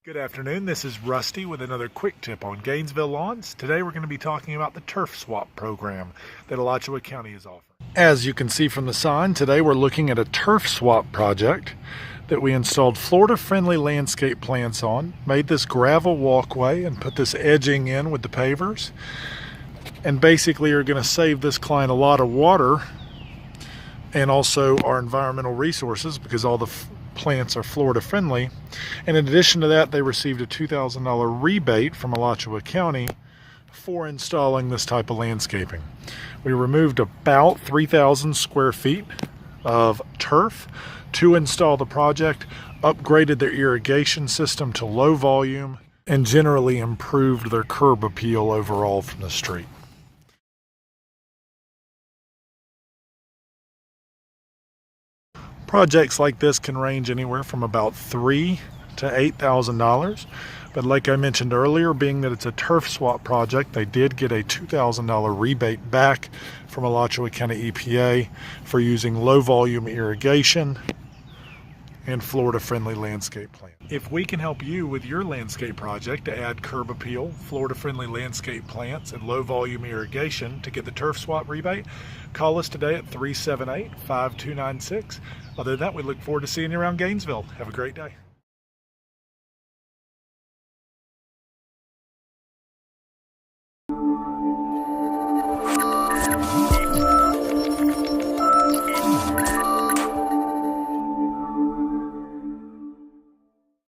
Good afternoon, this is Rusty with another quick tip on Gainesville lawns. Today we're going to be talking about the Turf Swap Program that Alachua County is offering. As you can see from the sign, today we're looking at a turf swap project that we installed Florida-friendly landscape plants on, made this gravel walkway and put this edging in with the pavers, and basically are going to save this client a lot of water and also our environmental resources because all the plants are Florida friendly. And in addition to that, they received a $2,000 rebate from Alachua County for installing this type of landscaping. We removed about 3,000 square feet of turf to install the project, upgraded their irrigation system to low volume, and generally improved their curb appeal overall from the street. Projects like this can range anywhere from about $3,000 to $8,000, but like I mentioned earlier, being that it's a turf swap project, they did get a $2,000 rebate back from Alachua County EPA for using low volume irrigation and Florida-friendly landscape plants. If we can help you with your landscape project to add curb appeal, Florida-friendly landscape plants, and low-volume irrigation to get the turf swap rebate, call us today at 378-5296. Other than that, we look forward to seeing you around Gainesville. Have a great day.